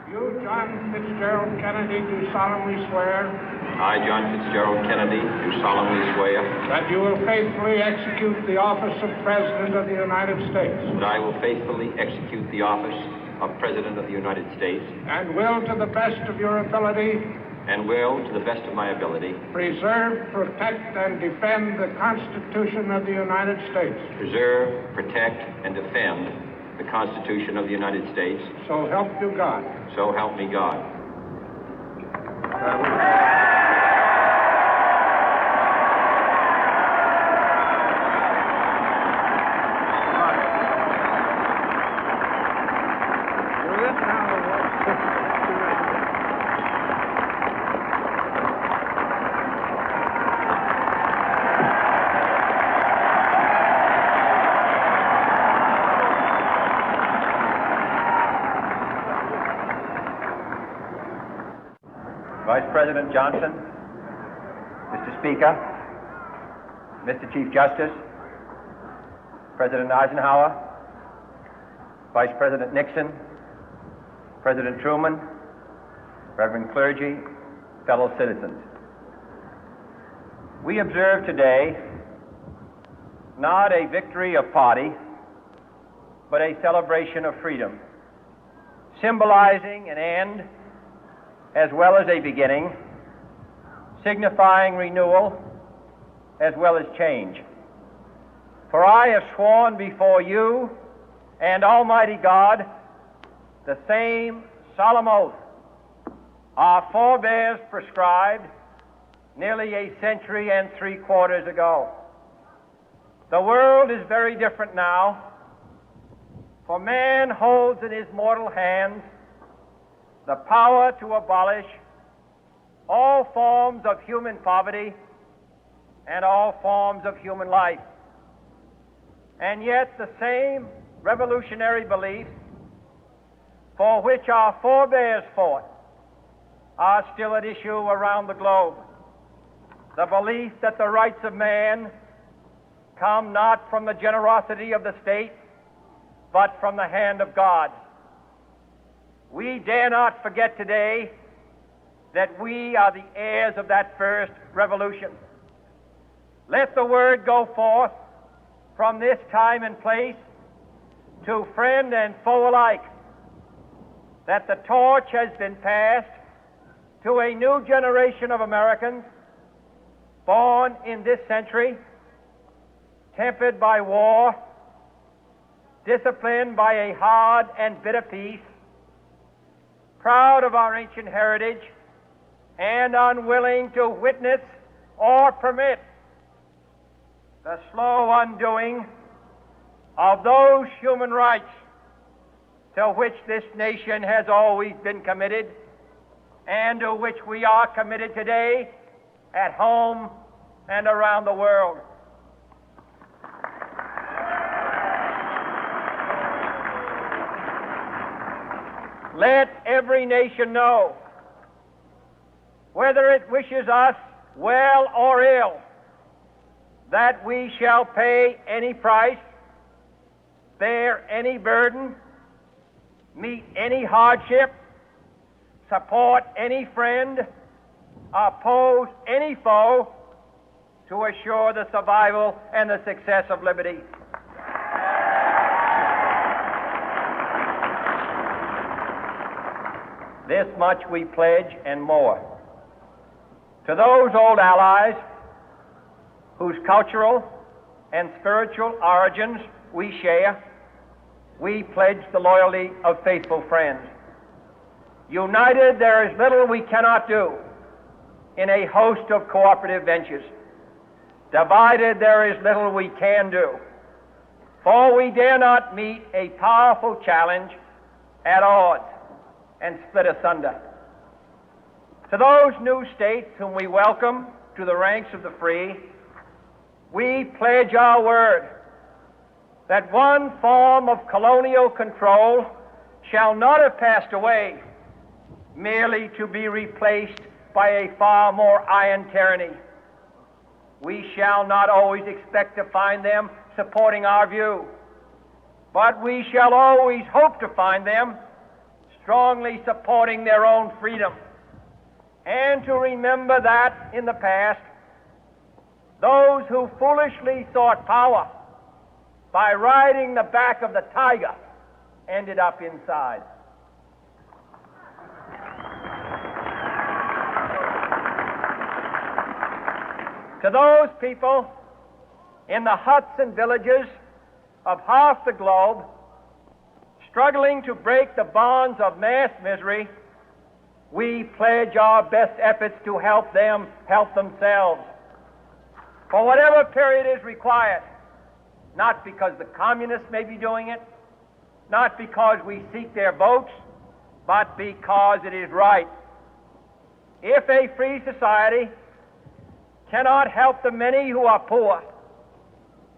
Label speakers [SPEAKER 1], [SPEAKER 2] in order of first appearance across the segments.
[SPEAKER 1] You, John Fitzgerald Kennedy, do solemnly swear
[SPEAKER 2] I, John Fitzgerald Kennedy, do solemnly swear
[SPEAKER 1] that you will faithfully execute the office of President of the United States
[SPEAKER 2] that I will faithfully execute the office of President of the United States
[SPEAKER 1] and will, to the best of your ability,
[SPEAKER 2] and will, to the best of my ability,
[SPEAKER 1] preserve, protect, and defend the Constitution of the United States.
[SPEAKER 2] preserve, protect, and defend the Constitution of the United States.
[SPEAKER 1] So help you God.
[SPEAKER 2] So help me God.
[SPEAKER 3] Vice President Johnson, Mr. Speaker, Mr. Chief Justice, President Eisenhower, Vice President Nixon, President Truman, Reverend clergy, fellow citizens. We observe today not a victory of party, but a celebration of freedom, symbolizing an end as well as a beginning, signifying renewal as well as change. For I have sworn before you and Almighty God the same solemn oath our forebears prescribed nearly a century and 3/4 ago. The world is very different now, for man holds in his mortal hands the power to abolish all forms of human poverty and all forms of human life. And yet the same revolutionary beliefs for which our forebears fought are still at issue around the globe. The belief that the rights of man come not from the generosity of the state, but from the hand of God. We dare not forget today that we are the heirs of that first revolution. Let the word go forth from this time and place to friend and foe alike that the torch has been passed to a new generation of Americans born in this century, tempered by war, disciplined by a hard and bitter peace, proud of our ancient heritage, and unwilling to witness or permit the slow undoing of those human rights to which this nation has always been committed and to which we are committed today at home and around the world. Let every nation know, whether it wishes us well or ill, that we shall pay any price, bear any burden, meet any hardship, support any friend, oppose any foe to assure the survival and the success of liberty. This much we pledge and more. To those old allies whose cultural and spiritual origins we share, we pledge the loyalty of faithful friends. United, there is little we cannot do in a host of cooperative ventures. Divided, there is little we can do, for we dare not meet a powerful challenge at odds and split asunder. To those new states whom we welcome to the ranks of the free, we pledge our word that one form of colonial control shall not have passed away, merely to be replaced by a far more iron tyranny. We shall not always expect to find them supporting our view, but we shall always hope to find them strongly supporting their own freedom, and to remember that in the past, those who foolishly sought power by riding the back of the tiger ended up inside. To those people in the huts and villages of half the globe struggling to break the bonds of mass misery, we pledge our best efforts to help them help themselves for whatever period is required, not because the communists may be doing it, not because we seek their votes, but because it is right. If a free society cannot help the many who are poor,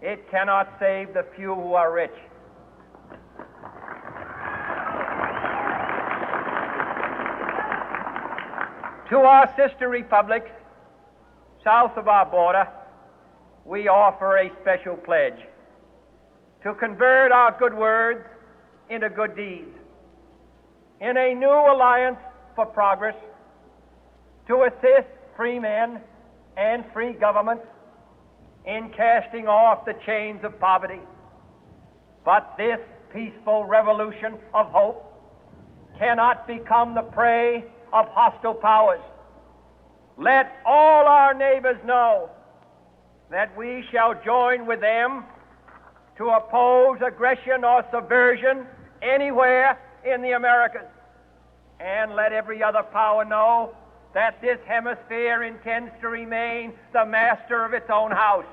[SPEAKER 3] it cannot save the few who are rich. To our sister republics south of our border, we offer a special pledge to convert our good words into good deeds, in a new alliance for progress, to assist free men and free governments in casting off the chains of poverty. But this peaceful revolution of hope cannot become the prey of hostile powers. Let all our neighbors know that we shall join with them to oppose aggression or subversion anywhere in the Americas. And let every other power know that this hemisphere intends to remain the master of its own house.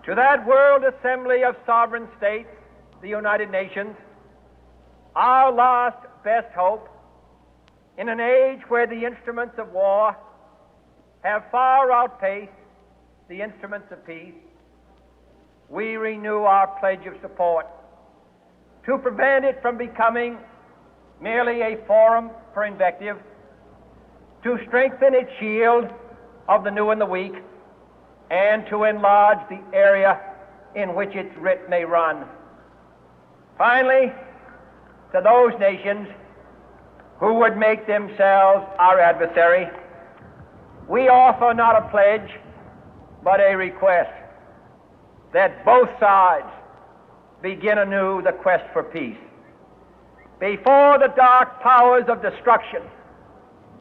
[SPEAKER 3] To that World Assembly of Sovereign States, the United Nations, our last best hope, in an age where the instruments of war have far outpaced the instruments of peace, we renew our pledge of support to prevent it from becoming merely a forum for invective, to strengthen its shield of the new and the weak, and to enlarge the area in which its writ may run. Finally, to those nations who would make themselves our adversary, we offer not a pledge, but a request that both sides begin anew the quest for peace. Before the dark powers of destruction,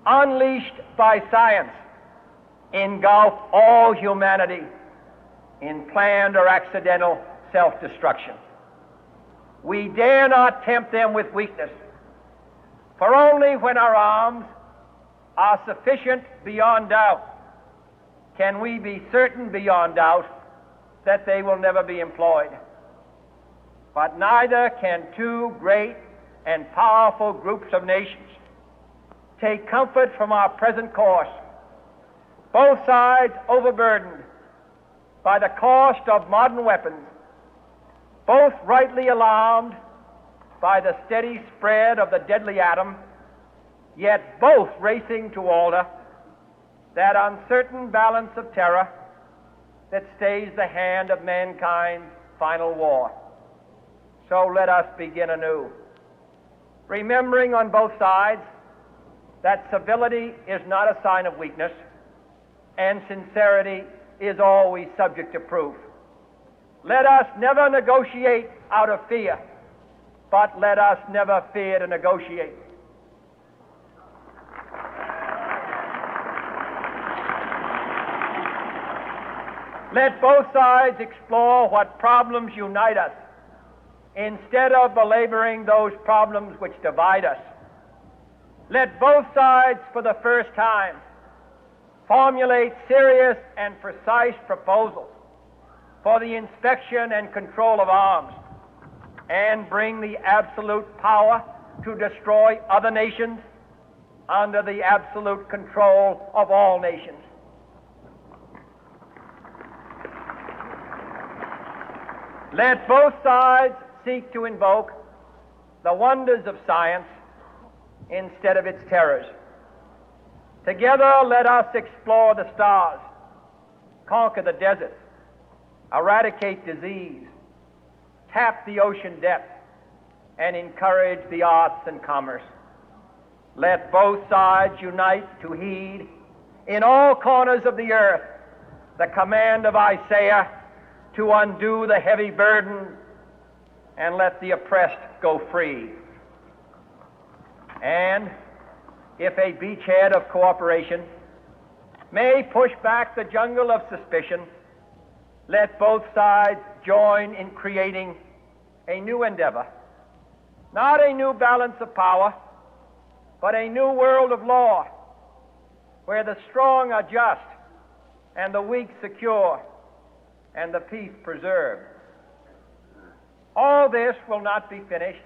[SPEAKER 3] unleashed by science, engulf all humanity in planned or accidental self-destruction, we dare not tempt them with weakness, for only when our arms are sufficient beyond doubt can we be certain beyond doubt that they will never be employed. But neither can two great and powerful groups of nations take comfort from our present course, both sides overburdened by the cost of modern weapons, both rightly alarmed by the steady spread of the deadly atom, yet both racing to alter that uncertain balance of terror that stays the hand of mankind's final war. So let us begin anew, remembering on both sides that civility is not a sign of weakness, and sincerity is always subject to proof. Let us never negotiate out of fear, but let us never fear to negotiate. Let both sides explore what problems unite us, instead of belaboring those problems which divide us. Let both sides, for the first time, formulate serious and precise proposals for the inspection and control of arms, and bring the absolute power to destroy other nations under the absolute control of all nations. Let both sides seek to invoke the wonders of science instead of its terrors. Together, let us explore the stars, conquer the deserts, eradicate disease, tap the ocean depth, and encourage the arts and commerce. Let both sides unite to heed in all corners of the earth the command of Isaiah to undo the heavy burden and let the oppressed go free. And if a beachhead of cooperation may push back the jungle of suspicion, let both sides join in creating a new endeavor, not a new balance of power, but a new world of law, where the strong are just and the weak secure and the peace preserved. All this will not be finished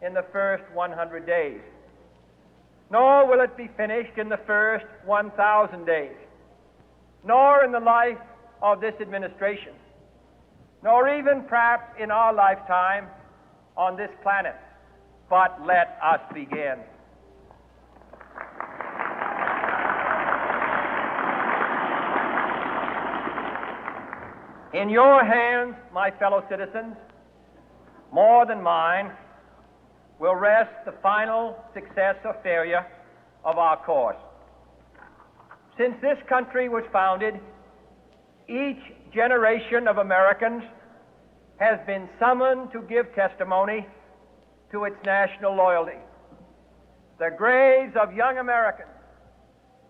[SPEAKER 3] in the first 100 days, nor will it be finished in the first 1,000 days, nor in the life of this administration, nor even perhaps in our lifetime on this planet. But let us begin. In your hands, my fellow citizens, more than mine, will rest the final success or failure of our course. Since this country was founded, each generation of Americans has been summoned to give testimony to its national loyalty. The graves of young Americans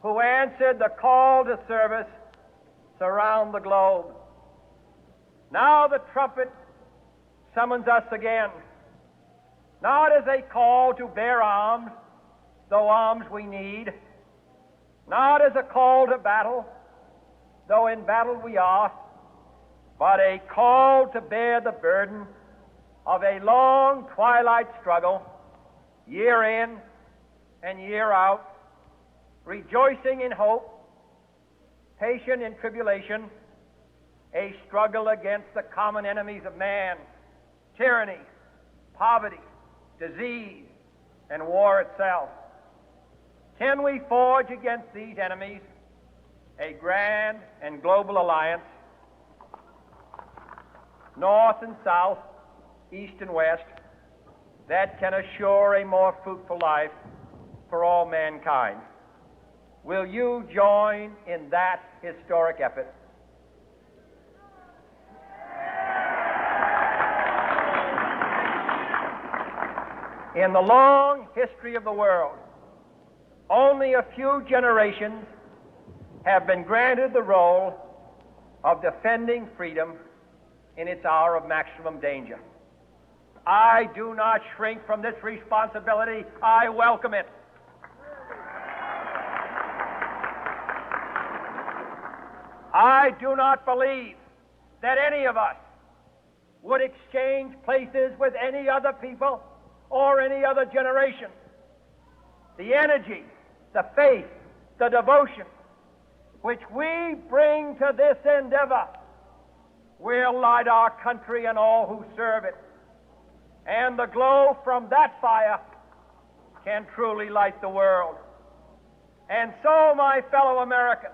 [SPEAKER 3] who answered the call to service surround the globe. Now the trumpet summons us again, not as a call to bear arms, though arms we need, not as a call to battle, though in battle we are, but a call to bear the burden of a long twilight struggle, year in and year out, rejoicing in hope, patient in tribulation, a struggle against the common enemies of man, tyranny, poverty, disease, and war itself. Can we forge against these enemies a grand and global alliance, north and south, east and west, that can assure a more fruitful life for all mankind? Will you join in that historic effort? In the long history of the world, only a few generations have been granted the role of defending freedom in its hour of maximum danger. I do not shrink from this responsibility. I welcome it. I do not believe that any of us would exchange places with any other people or any other generation. The energy, the faith, the devotion which we bring to this endeavor will light our country and all who serve it. And the glow from that fire can truly light the world. And so, my fellow Americans,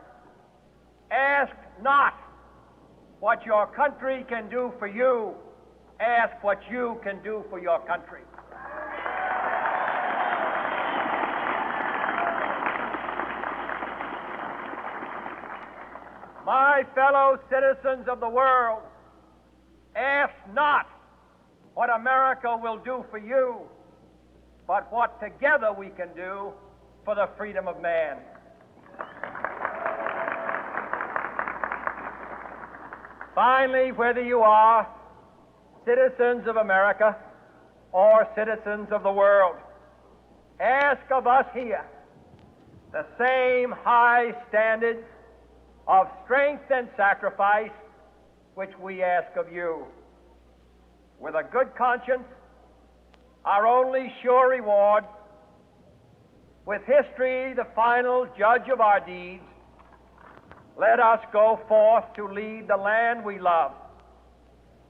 [SPEAKER 3] ask not what your country can do for you, ask what you can do for your country. My fellow citizens of the world, ask not what America will do for you, but what together we can do for the freedom of man. Finally, whether you are citizens of America or citizens of the world, ask of us here the same high standards of strength and sacrifice which we ask of you. With a good conscience, our only sure reward, with history the final judge of our deeds, let us go forth to lead the land we love,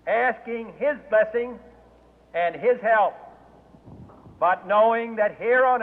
[SPEAKER 3] asking His blessing and His help, but knowing that here on